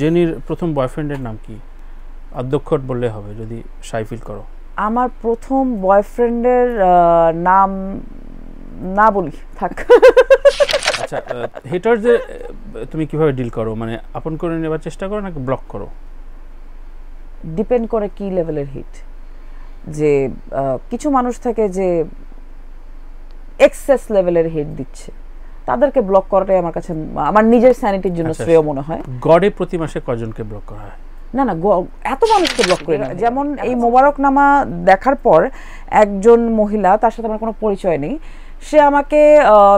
জেনির প্রথম বয়ফ্রেন্ডের নাম কি? অধ্যক্ষর বললে হবে যদি শাই ফিল করো। আমার প্রথম বয়ফ্রেন্ডের নাম না বলি থাক। আচ্ছা, হেটারদের তুমি কিভাবে ডিল করো? মানে আপন করে নেবার চেষ্টা করো নাকি ব্লক করো? ডিপেন্ড করে কি লেভেলের হিট। যে কিছু মানুষ থাকে যে এক্সেস লেভেলের হিট দিচ্ছে, তাদেরকে ব্লক করাটাই আমার কাছে আমার নিজের স্যানিটির জন্য শ্রেয় মনে হয়। গড়ে প্রতি মাসে কজনকে ব্লক করা হয়? না না, এত মানুষকে ব্লক করে না। যেমন এই মোবারকনামা দেখার পর একজন মহিলা, তার সাথে আমার কোনো পরিচয় নেই, সে আমাকে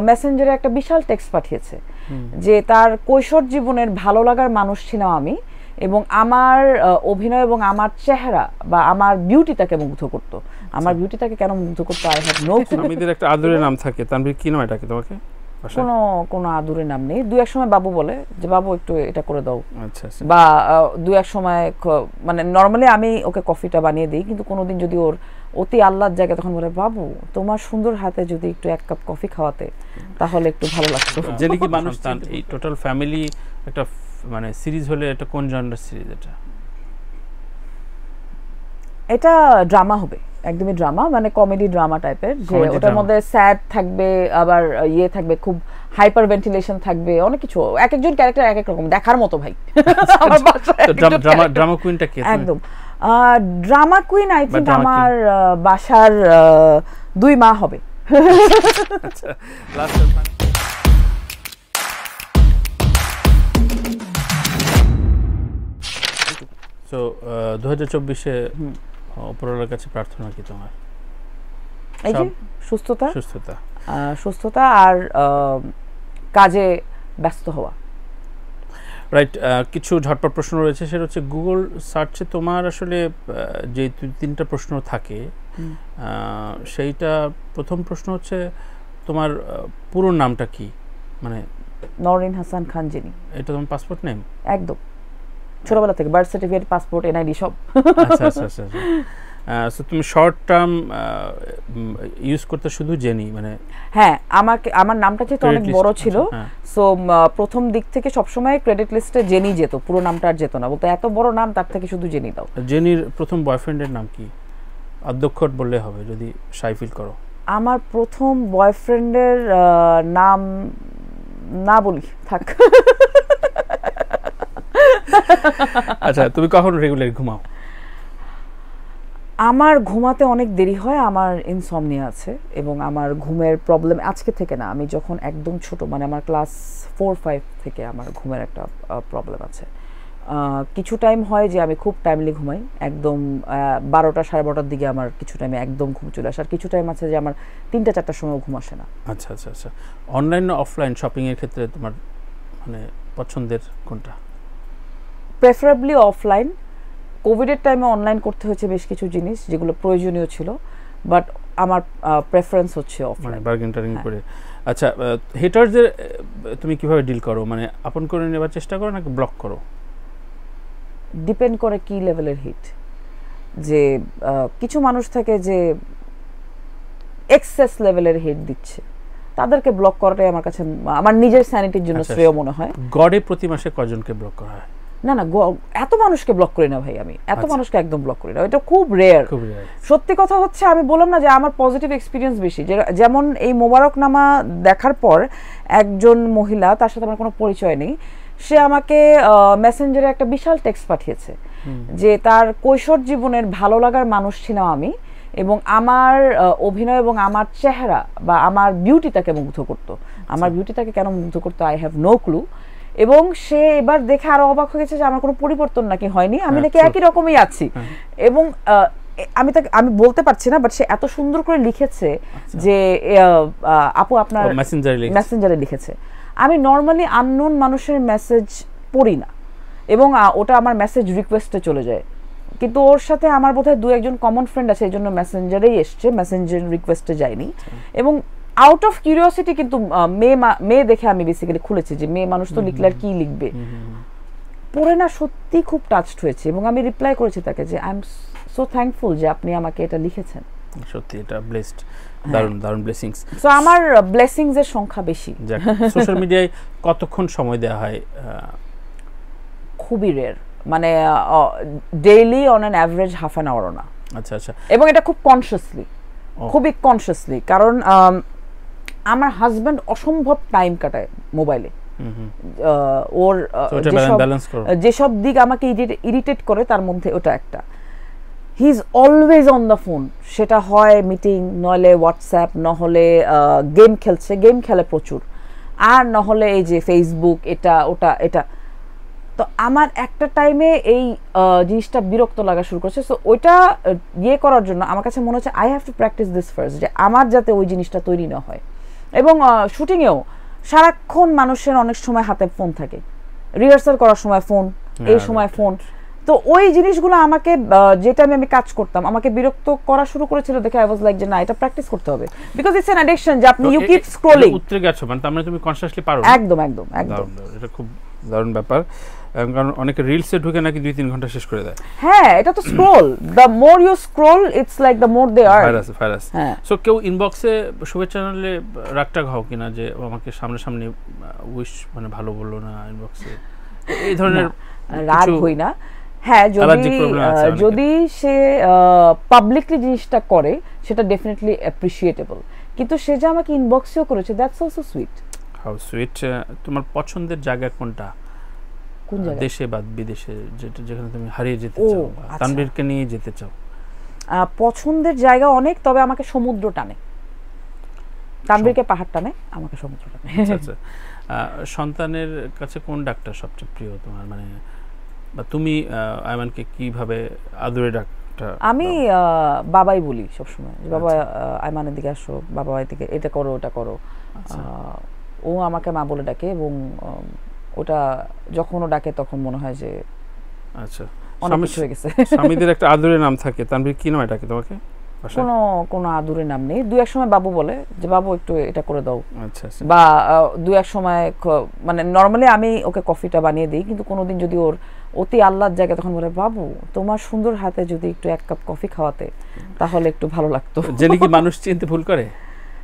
মেসেঞ্জারে একটা বিশাল টেক্সট পাঠিয়েছে যে তার কৈশোর জীবনের ভালো লাগার মানুষ ছিলাম আমি, এবং আমার অভিনয় এবং আমার চেহারা বা আমার বিউটি তাকে মুগ্ধ করতো। আমার বিউটি তাকে কেন মুগ্ধ করতো আই হ্যাভ নো ক্লু। আমাদের একটা আদরের নাম থাকে, তানভীর কি নাম এটাকে তোমাকে? কোনো আদুরে নাম নেই। দু এক সময় বাবু বলে যে বাবু একটু এটা করে দাও। আচ্ছা, বা দু এক সময় মানে নর্মালি আমি ওকে কফিটা বানিয়ে দিই, কিন্তু কোনোদিন যদি ওর অতি আহ্লাদ জায়গায় তখন বলে বাবু তোমার সুন্দর হাতে যদি একটু এক কাপ কফি খাওয়াতে তাহলে একটু ভালো লাগতো। জেনি কি মানুষ এই টোটাল ফ্যামিলি একটা মানে সিরিজ হলে এটা কোন জনরার সিরিজ? এটা ড্রামা হবে, একদমই ড্রামা, মানে কমেডি ড্রামা টাইপের, যে ওটার মধ্যে স্যাড থাকবে, আবার ইয়ে থাকবে, খুব হাইপার ভেন্টিলেশন থাকবে, অনেক কিছু। এক একজন ক্যারেক্টার এক এক রকম, দেখার মতো ভাই। আমার বাসায় ড্রামা কুইনটা কে? একদম ড্রামা কুইন আই থিংক আমার বাসার দুই মা হবে। আচ্ছা, লাস্ট সো 2024-এ উপরওয়ালার কাছে প্রার্থনা কি তোমার? এই যে সুস্থতা, সুস্থতা, সুস্থতা আর কাজে ব্যস্ত হওয়া। রাইট। কিছু ঝটপট প্রশ্ন রয়েছে, সেটা হচ্ছে গুগল সার্চে তোমার আসলে যে তিনটা প্রশ্ন থাকে, সেইটা প্রথম প্রশ্ন হচ্ছে তোমার পুরো নামটা কি? মানে নওরিন হাসান খান জেনি। এটা তোমার পাসপোর্ট নেম? একদম, ছোটবেলা থেকে বার্থ সার্টিফিকেট, পাসপোর্ট, এনআইডি সব। আচ্ছা আচ্ছা আচ্ছা। সো তুমি শর্ট টার্ম ইউজ করতে শুধু জেনি? মানে হ্যাঁ, আমার নামটা যেহেতু অনেক বড় ছিল, সো প্রথম দিক থেকে সবসময় ক্রেডিট লিস্টে জেনি যেত, পুরো নামটা আর যেত না, বলতে এত বড় নাম, তার থেকে শুধু জেনি দাও। জেনির প্রথম বয়ফ্রেন্ডের নাম কি? অধ্যক্ষর বললে হবে যদি শাই ফিল করো। আমার প্রথম বয়ফ্রেন্ডের নাম না বলি থাক। আচ্ছা, তুমি কখন রেগুলার ঘুমাও? আমার ঘুমাতে অনেক দেরি হয়, আমার ইনসমনিয়া আছে, এবং আমার ঘুমের প্রবলেম আজকে থেকে না, আমি যখন একদম ছোট, মানে আমার ক্লাস 4-5 থেকে আমার ঘুমের একটা প্রবলেম আছে। কিছু টাইম হয় যে আমি খুব টাইমলি ঘুমাই, একদম 12টা 12:30-র দিকে আমার কিছু টাইমে একদম ঘুম চলে আসে, আর কিছু টাইম আছে যে আমার 3টা 4টার সময় ঘুম আসে না। আচ্ছা আচ্ছা আচ্ছা। অনলাইন না অফলাইন শপিং এর ক্ষেত্রে তোমার মানে পছন্দের কোনটা? Preferably offline. কোভিডের টাইমে অনলাইন করতে হয়েছে বেশ কিছু জিনিস যেগুলো প্রয়োজনীয় ছিল, বাট আমার প্রেফারেন্স হচ্ছে অফলাইন, বার্গেন টার্গেন করে। আচ্ছা, হেটারদের তুমি কিভাবে ডিল করো? মানে আপন করে নেবার চেষ্টা করো নাকি ব্লক করো? ডিপেন্ড করে কি লেভেলের হিট। যে কিছু মানুষ থাকে যে এক্সেস লেভেলের হিট দিচ্ছে, তাদেরকে ব্লক করাটাই আমার কাছে আমার নিজের স্যানিটির জন্য শ্রেয় মনে হয়। গড়ে প্রতি মাসে কজনকে ব্লক করা হয়? না না, এত মানুষকে ব্লক করি না ভাই, আমি এত মানুষকে একদম ব্লক করি না, এটা খুব রেয়ার। সত্যি কথা হচ্ছে, আমি বললাম না যে আমার পজিটিভ এক্সপিরিয়েন্স বেশি। যেমন এই মোবারকনামা দেখার পর একজন মহিলা, তার সাথে আমার কোনো পরিচয় নেই, সে আমাকে মেসেঞ্জারে একটা বিশাল টেক্সট পাঠিয়েছে যে তার কৈশোর জীবনের ভালো লাগার মানুষ ছিলাম আমি, এবং আমার অভিনয় এবং আমার চেহারা বা আমার বিউটি তাকে মুগ্ধ করতো। আমার বিউটি তাকে কেন মুগ্ধ করতো আই হ্যাভ নো ক্লু। এবং সে এবার দেখে আরো অবাক হয়ে গেছে যে আমার কোনো পরিবর্তন নাকি হয়নি, আমি নাকি একই রকমই আছি। এবং আমি বলতে পারছি না, বাট সে এত সুন্দর করে লিখেছে যে আপু আপনার মেসেঞ্জারে লিখেছে। আমি নর্মালি আননোন মানুষের মেসেজ পড়ি না, এবং ওটা আমার মেসেজ রিকোয়েস্টে চলে যায়, কিন্তু ওর সাথে আমার বোধহয় 2-1 কমন ফ্রেন্ড আছে, এই জন্য মেসেঞ্জারেই এসছে, মেসেঞ্জার রিকোয়েস্টে যায়নি। এবং আউট অফ কিউরিওসিটি, কিন্তু মেয়ে দেখে আমি বেসিক্যালি খুলেছি যে মেয়ে মানুষ তো লিখলে আর কি লিখবে, পড়ে না সত্যি খুব টাচড হয়েছে, এবং আমি রিপ্লাই করেছি তাকে যে আই এম সো থ্যাঙ্কফুল যে আপনি আমাকে এটা লিখেছেন। সত্যি এটা ব্লেসড, দারুণ দারুণ ব্লেসিংস। সো আমার ব্লেসিংস এর সংখ্যা বেশি। সোশ্যাল মিডিয়ায় কতক্ষণ সময় দেওয়া হয়? খুবই রেয়ার, মানে daily on an average half an আওয়ারও না। আচ্ছা আচ্ছা। এবং এটা খুব কনসিয়াসলি, খুবই কনসিয়াসলি, কারণ আমার হাজব্যান্ড অসম্ভব টাইম কাটায় মোবাইলে। ওর যেসব দিক আমাকে ইরিটেট করে তার মধ্যে ওটা একটা। He is always on the phone, সেটা হয় মিটিং, নইলে হোয়াটসঅ্যাপ, নহলে গেম খেলছে, গেম খেলে প্রচুর, আর নহলে এই যে ফেসবুক, এটা ওটা এটা। তো আমার একটা টাইমে এই জিনিসটা বিরক্ত লাগা শুরু করেছে। সো ওইটা ইয়ে করার জন্য আমার কাছে মনে হচ্ছে I have to practice this first, যে আমার যাতে ওই জিনিসটা তৈরি না হয়। এবং শুটিংয়েও সারাক্ষণ মানুষের অনেক সময় হাতে ফোন থাকে, রিহার্সাল করার সময় ফোন, এই সময় ফোন। তো ওই জিনিসগুলো আমাকে, যেটা আমি কাজ করতাম, আমাকে বিরক্ত করা শুরু করেছিল দেখে আই ওয়াজ লাইক যে না, এটা প্র্যাকটিস করতে হবে, বিকজ ইটস অ্যান অ্যাডিকশন যে আপনি ইউ কিপ স্ক্রলিং। উত্তরে গেছো মানে তার মানে তুমি কনসিয়াসলি পারো। একদম একদম একদম, এটা খুব দারুণ ব্যাপার, কারণ অনেকে রিলসে ঢুকে নাকি 2-3 ঘন্টা শেষ করে দেয়। হ্যাঁ, এটা তো scroll, the more you scroll it's like the more they are virus. So কেউ ইনবক্সে শুভেচ্ছা জানালে রাগটা খাও কিনা যে আমাকে সামনে উইশ মানে ভালো বললো না ইনবক্সে, এই ধরনের? রাগ হই না। হ্যাঁ, যদি সে পাবলিকলি জিনিসটা করে সেটা ডেফিনেটলি অ্যাপ্রিশিয়েটেবল, কিন্তু সে যে আমাকে ইনবক্সেও করেছে, that's also sweet. How sweet. তোমার পছন্দের জায়গা কোনটা? কোন জায়গা? দেশে বা বিদেশে, যেখানে তুমি হারিয়ে যেতে চাও, তানভীরকে নিয়ে যেতে চাও? পছন্দের জায়গা অনেক, তবে আমাকে সমুদ্র টানে। তানভীরকে পাহাড় টানে, আমাকে সমুদ্র টানে। আচ্ছা। সন্তানের কাছে কোন ডাক্তার সবচেয়ে প্রিয় তোমার, মানে বা তুমি আয়মানকে কিভাবে আদরে ডাকটা? আমি বাবাই বলি সবসময়, বাবা আয়মানের দিকে আসো, বাবা এদিকে এটা করো, ওটা করো। ও আমাকে মা বলে ডাকে, এবং ওটা যখন ও ডাকে তখন মনে হয় যে আচ্ছা অনেক কিছু হয়ে গেছে। স্বামীদের একটা আদরের নাম থাকে, তানভীর কি নামে ডাকে তোমাকে? কোনো আদুরে নাম নেই, দু এক সময় বাবু বলে যে বাবু একটু এটা করে দাও। আচ্ছা। বা দু এক সময় মানে নর্মালি আমি ওকে কফিটা বানিয়ে দিই, কিন্তু কোনোদিন যদি ওর অতি আহ্লাদ জায়গায় তখন বলে বাবু তোমার সুন্দর হাতে যদি একটু 1 কাপ কফি খাওয়াতে তাহলে একটু ভালো লাগতো। জেনে কি মানুষ চিনতে ভুল করে?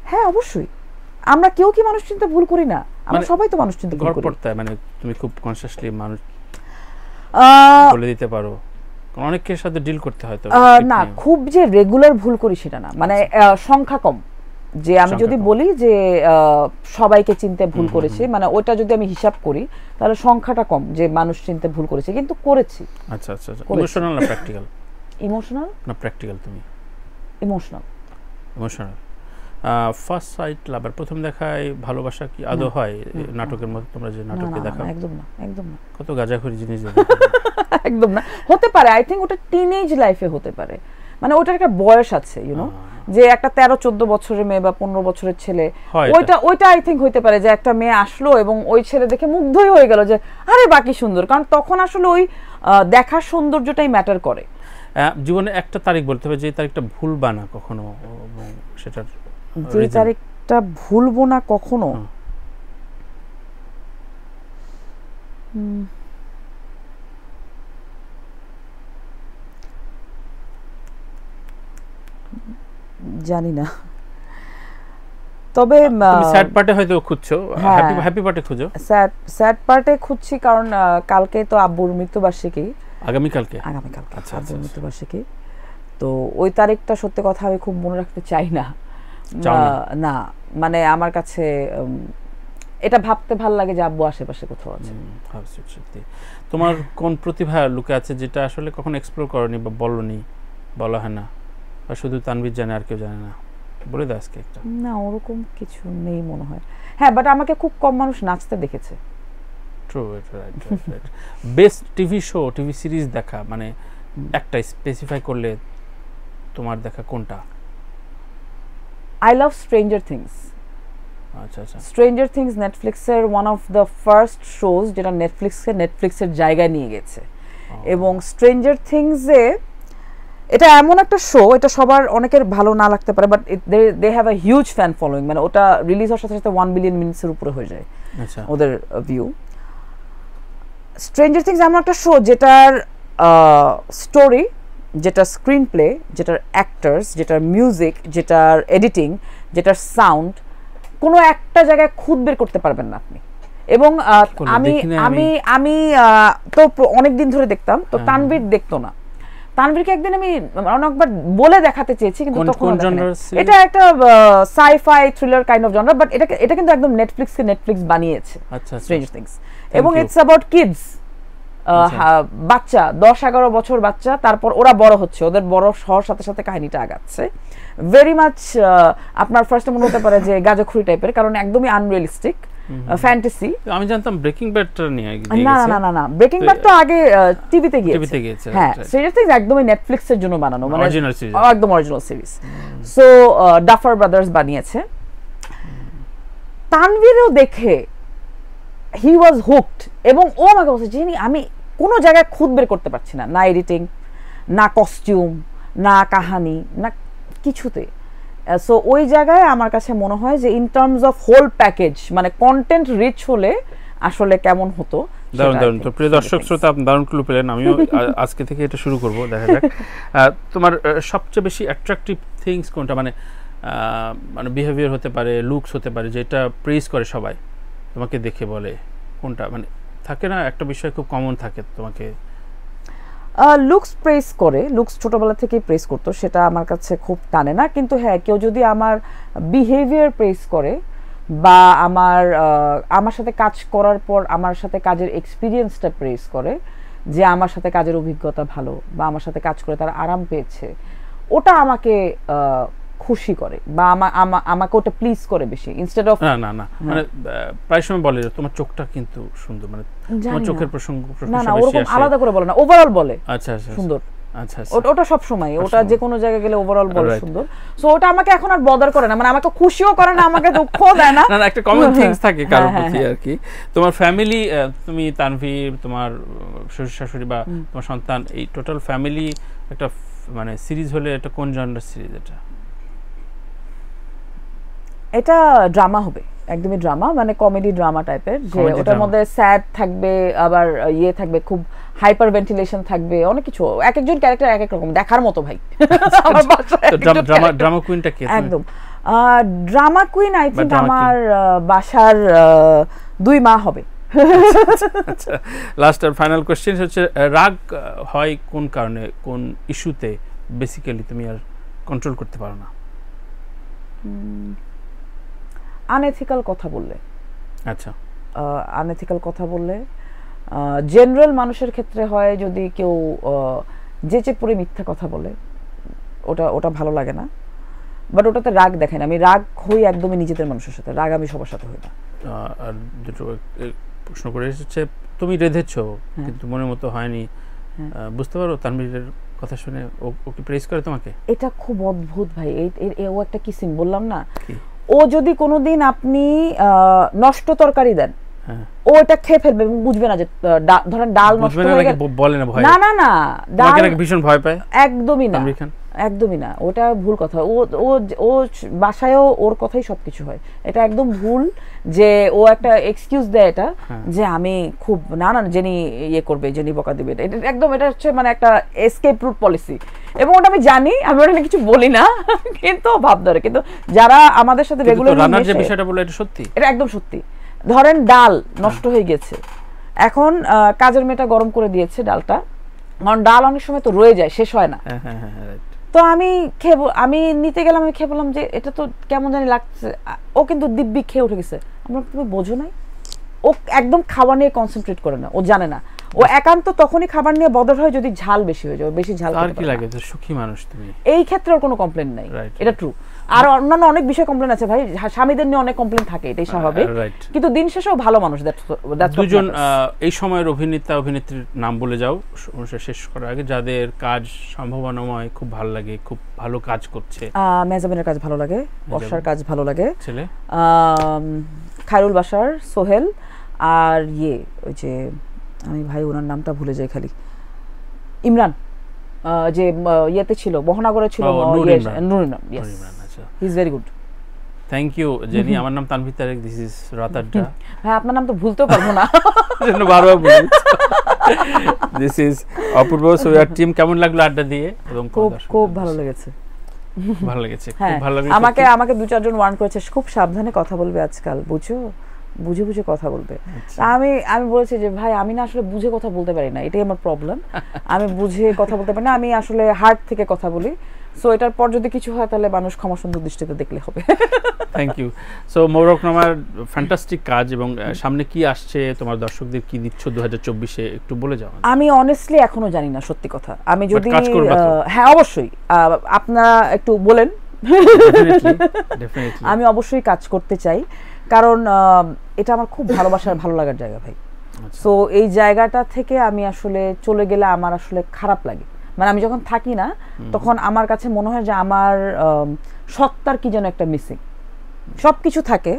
হ্যাঁ অবশ্যই, আমরা কেউ কি মানুষ চিনতে ভুল করি না? আমরা সবাই তো মানুষ চিনতে ভুল করি। মানে তুমি খুব কনসিয়াসলি মানুষ বলে দিতে পারো, অনেকের সাথে ডিল করতে হয় তো না, খুব যে রেগুলার ভুল করি সেটা না, মানে সংখ্যা কম। যে আমি যদি বলি যে সবাইকে চিনতে ভুল করেছি, মানে ওটা যদি আমি হিসাব করি তাহলে সংখ্যাটা কম যে মানুষ চিনতে ভুল করেছে, কিন্তু করেছি। আচ্ছা। ইমোশনাল না প্র্যাকটিক্যাল? ইমোশনাল না প্র্যাকটিক্যাল? তুমি ইমোশনাল। ফার্স্ট সাইট লাভার, প্রথম দেখায় ভালোবাসা কি আদৌ হয় নাটকের মতো? তোমরা যে নাটকে দেখাও, একদম না, একদম না। কত গাঁজাখড়ি জিনিস একদম না। হতে পারে, আই থিংক ওটা টিনেজ লাইফে হতে পারে, মানে ওটার একটা বয়স আছে, ইউনো, যে একটা 13-14 বছরের মেয়ে বা 15 বছরের ছেলে, ওইটা আই থিংক হইতে পারে যে একটা মেয়ে আসলো এবং ওই ছেলে দেখে মুগ্ধই হয়ে গেল যে আরে বাকি সুন্দর, কারণ তখন আসলে ওই দেখার সৌন্দর্যটাই ম্যাটার করে। জীবনে একটা তারিখ বলতে হবে যে তারিখটা ভুলবা না কখনো, সেটার যে তারিখটা ভুলবো না কখনো, জানি না, তবে স্যাড পার্টে হয়তো খুঁজছো, হ্যাপি পার্টে খুঁজো। স্যাড পার্টে খুঁজছি কারণ কালকে তো আব্বুর মৃত্যুবার্ষিকী, আগামীকালকে আব্বুর মৃত্যুবার্ষিকী। তো ওই তারিখটা সত্যি কথা আমি খুব মনে রাখতে চাই না, না মানে আমার কাছে এটা ভাবতে ভালো লাগে যে আব্বু আশেপাশে কোথাও আছে। সত্যি তোমার কোন প্রতিভা লুকে আছে যেটা আসলে কখনো এক্সপ্লোর করনি বা বলনি, বলা হয় না, বা শুধু তানভীর জানে আর কেউ জানে না? বলে দাও আজকে একটা। না, ওরকম কিছু নেই মনে হয়। হ্যাঁ, বাট আমাকে খুব কম মানুষ নাচতে দেখেছে। True, right. Best TV show, TV series দেখা, মানে একটা স্পেসিফাই করলে তোমার দেখা কোনটা? I love Stranger Things. আচ্ছা। Stranger Things নেটফ্লিক্সের one of the first shows যেটা নেটফ্লিক্সের জায়গায় নিয়ে গেছে। এবং স্ট্রেঞ্জার থিংসে এটা এমন একটা শো, এটা সবার অনেকের ভালো না লাগতে পারে, but they have a huge fan following, মানে ওটা রিলিজ হওয়ার সাথে সাথে 1 বিলিয়ন মিনিটসের উপরে হয়ে যায় ওদের ভিউ। স্ট্রেঞ্জার থিংস এমন একটা শো যেটার স্টোরি, যেটার স্ক্রিন প্লে, যেটার অ্যাক্টার্স, যেটার মিউজিক, যেটার এডিটিং, যেটার সাউন্ড, কোনো একটা জায়গায় খুঁত বের করতে পারবেন না আপনি। এবং আমি আমি আমি তো অনেক দিন ধরে দেখতাম, তো তানভীর দেখতো না। তানভীরকে একদিন আমি অনেকবার বলে দেখাতে চেয়েছি, কিন্তু তখন এটা একটা sci fi thriller kind of genre, but এটা কিন্তু একদম নেটফ্লিক্স বানিয়েছে, স্ট্রেঞ্জার থিংস, এবং ইটস অ্যাবাউট কিডস, বাচ্চা 10-11 বছর বাচ্চা, তারপর ওরা বড় হচ্ছে, ওদের বড় হওয়ার সাথে সাথে কাহিনীটা আগাচ্ছে। ভেরি মাচ আপনার ফার্স্টে মনে হতে পারে যে গাজখুরি টাইপের, কারণ একদমই আনরিয়েলিস্টিক ফ্যান্টাসি। আমি জানতাম ব্রেকিং ব্যাডটা নিয়ে না ব্রেকিং ব্যাড তো আগে টিভিতে গিয়েছে। হ্যাঁ, স্ট্রেঞ্জার থিংস একদমই নেটফ্লিক্স এর জন্য বানানো, মানে একদম original series. So duffer brothers বানিয়েছে। তানভীরও দেখে হি ওয়াজ হুকড, এবং ও আমাকে বলছে যে আমি কোনো জায়গায় খুঁত বের করতে পারছি না, না এডিটিং, না কস্টিউম, না কাহানি, না কিছুতে। সো ওই জায়গায় আমার কাছে মনে হয় যে in terms of whole package, মানে কন্টেন্ট রিচ হলে আসলে কেমন হতো। দারুণ। তো প্রিয় দর্শক শ্রোতা, আপনি দারুণ ক্লু পেলেন। আমিও আজকে থেকে এটা শুরু করব, দেখা যাক। তোমার সবচেয়ে বেশি অ্যাট্রাকটিভ থিংস কোনটা, মানে বিহেভিয়ার হতে পারে, লুকস হতে পারে, যেটা প্রেজ করে সবাই তোমাকে দেখে বলে, কোনটা? মানে থাকে না একটা বিষয় খুব কমন থাকে তোমাকে। লুকস প্রেস করে, লুকস ছোটবেলা থেকেই প্রেস করতো, সেটা আমার কাছে খুব টানে না। কিন্তু হ্যাঁ, কেউ যদি আমার বিহেভিয়ার প্রেস করে, বা আমার সাথে কাজ করার পর আমার সাথে কাজের এক্সপিরিয়েন্সটা প্রেস করে, যে আমার সাথে কাজের অভিজ্ঞতা ভালো, বা আমার সাথে কাজ করে তারা আরাম পেয়েছে, ওটা আমাকে খুশি করে, বা আমাকে ওটা প্লিজ করে বেশি, ইনস্টেড অফ না মানে প্রায় সময় বলে তোমার চোখটা কিন্তু সুন্দর, মানে তোমার চোখের প্রসঙ্গ না ওরকম আলাদা করে বলে না, ওভারঅল বলে আচ্ছা সুন্দর। ওটা সব সময়, ওটা যে কোনো জায়গায় গেলে ওভারঅল বলে সুন্দর। সো ওটা আমাকে এখন আর বদার করে না, মানে আমাকে খুশিও করে না, আমাকে দুঃখও দেয় না। না একটা কমন থিংস থাকে কারোর প্রতি আর কি। তোমার ফ্যামিলি, তুমি তানভীর, তোমার শ্বশুর শাশুড়ি বা তোমার সন্তান, এই টোটাল ফ্যামিলি একটা মানে সিরিজ হলে এটা কোন জনরার সিরিজ? এটা ড্রামা হবে, একদমই ড্রামা, মানে কমেডি ড্রামা টাইপের, যে ওটার মধ্যে স্যাড থাকবে, আবার ইয়ে থাকবে, খুব হাইপার ভেন্টিলেশন থাকবে, অনেক কিছু, এক একজন ক্যারেক্টার এক এক রকম, দেখার মতো ভাই। ড্রামা কুইনটা কে? একদম ড্রামা কুইন আই থিংক আমার বাসার 2 মা হবে। আচ্ছা, লাস্ট আর ফাইনাল কোশ্চেন হচ্ছে, রাগ হয় কোন কারণে, কোন ইস্যুতে বেসিক্যালি তুমি আর কন্ট্রোল করতে পারো না? আনএথিক্যাল কথা বললে। আচ্ছা, আনএথিক্যাল কথা বললে জেনারেল মানুষের ক্ষেত্রে হয়, যদি কেউ যেচে পড়ে মিথ্যা কথা বলে, ওটা ভালো লাগে না, বাট ওটাতে রাগ দেখেন। আমি রাগ হই একদমই নিজেদের মানুষের সাথে, রাগ আমি সবার সাথে হই না। আর দুটো প্রশ্ন করে এসেছে, তুমি রেধেছো কিন্তু মনের মতো হয়নি, বুঝতে পারো তানভীরের কথা শুনে ও কি প্রেস করে তোমাকে? এটা খুব অদ্ভুত ভাই, ও একটা কিসিং বললাম না, ও যদি কোনোদিন আপনি নষ্ট তরকারি দেন, ও এটা খেয়ে ফেলবে এবং বুঝবে না যে ধরেন ডাল নষ্ট হয়ে গেছে, বলে না ভয়, না ডাল ভীষণ ভয় পায়, একদমই না, ওটা ভুল কথা। ও বাসায়ও ওর কথাই সবকিছু হয়, এটা একদম ভুল। যে ও একটা এক্সকিউজ দেয় এটা, যে আমি খুব না জেনি ইয়ে করবে, জেনি বকা দিবে, এটা একদম, এটা হচ্ছে মানে একটা এসকেপ রুট পলিসি, এবং ওটা আমি জানি, আমি ওটা কিছু বলি না, কিন্তু ভাব ধরে। কিন্তু যারা আমাদের সাথে রেগুলার রান্নার যে বিষয়টা বলে, এটা সত্যি, এটা একদম সত্যি। ধরেন ডাল নষ্ট হয়ে গেছে, এখন কাজের মেয়েটা গরম করে দিয়েছে ডালটা, কারণ ডাল অনেক সময় তো রয়ে যায়, শেষ হয় না। তো আমি নিতে গেলাম, আমি খেয়ে বললাম যে এটা তো কেমন জানি লাগছে, ও কিন্তু দিব্যি খেয়ে উঠে গেছে। আমরা, তুমি বোঝো নাই, ও একদম খাবার নিয়ে কনসেন্ট্রেট করে না, ও জানে না, ও একান্ত তখনই খাবার নিয়ে বদল হয় যদি ঝাল বেশি হয়ে যায়, বেশি ঝাল আর কি লাগে, তো সুখী মানুষ তুমি, এই ক্ষেত্রে ওর কোনো কমপ্লেন নাই, এটা ট্রু। আর অন্যান্য অনেক বিষয় কমপ্লেন আছে ভাই, স্বামীদের নিয়ে অনেক কমপ্লেন থাকে, এটাই স্বাভাবিক, কিন্তু দিন শেষেও ভালো মানুষ। দুজন এই সময়ের অভিনেতা অভিনেত্রীর নাম বলে যাও শেষ করার আগে, যাদের কাজ সম্ভাবনাময়, খুব ভালো লাগে, খুব ভালো কাজ করছে। মেহজাবিনের কাজ ভালো লাগে, বর্ষার কাজ ভালো লাগে, ছেলে খায়রুল বাশার, সোহেল, আর ওই যে আমি ভাই ওনার নামটা ভুলে যাই খালি, ইমরান, যে ইয়েতে ছিল, মহানগরে ছিল, Noor Imran. Yes, he is very good. Thank you Jenny. আমার নাম তানভীর তারেক, দিস ইজ রাত আড্ডা। ভাই আপনার নাম তো ভুলতেও পারবো না, জন্য বারবার বলি। দিস ইজ অপূর্ব সোয়ার টিম। কেমন লাগলো আড্ডা দিয়ে? এবং খুব ভালো লেগেছে, ভালো লেগেছে, খুব ভালো লাগলো। আমাকে 2-4 জন ওয়ার্ন করেছে, খুব সাবধানে কথা বলবে আজকাল, বুঝছো, বুঝে বুঝে কথা বলবে। আমি বলেছি যে ভাই আমি না আসলে বুঝে কথা বলতে পারি না, এটাই আমার প্রবলেম। আমি বুঝে কথা বলতে পারি না, আমি আসলে হার্ট থেকে কথা বলি। সো এটার পর যদি কিছু হয় তাহলে মানুষ ক্ষমা সুন্দর দৃষ্টিতে দেখলে হবে। Thank you. সো মোবারকনামার ফ্যান্টাস্টিক কাজ, এবং সামনে কি আসছে, তোমার দর্শকদের কি দিচ্ছ 2024-এ একটু বলে যাও। আমি অনেস্টলি এখনো জানি না, সত্যি কথা। আমি যদি হ্যাঁ অবশ্যই আপনারা একটু বলেন। আমি অবশ্যই কাজ করতে চাই, কারণ এটা আমার খুব ভালোবাসার ভালো লাগার জায়গা ভাই। সো এই জায়গাটা থেকে আমি আসলে চলে গেলে আমার আসলে খারাপ লাগে। মানে আমি যখন থাকি না তখন আমার কাছে মনে হয় যে আমার সত্তার কি যেন একটা মিসিং। সবকিছু থাকে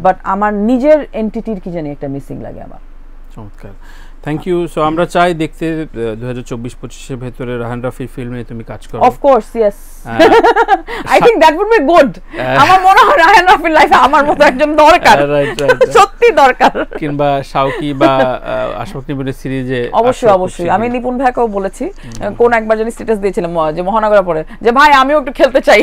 বাট আমার নিজের এন্টিটির কি জানি একটা মিসিং লাগে আমার। চমৎকার, থ্যাংক ইউ। সো আমরা চাই দেখতে 2024-25-এর ভেতরে রাহান রাফির ফিল্মে তুমি কাজ করো। Of course, yes, I think that would be good. আমার মনে হয় রাহান রাফির লাইফে আমার মতো একজন দরকার, সত্যি দরকার। কিংবা শাওকি বা আশফাক নিপুণের সিরিজে অবশ্যই অবশ্যই। আমি নিপুণ ভাইকেও বলেছি, কোন একবার জানি স্ট্যাটাস দিয়েছিলাম যে মহানগরের পরে, যে ভাই আমিও একটু খেলতে চাই।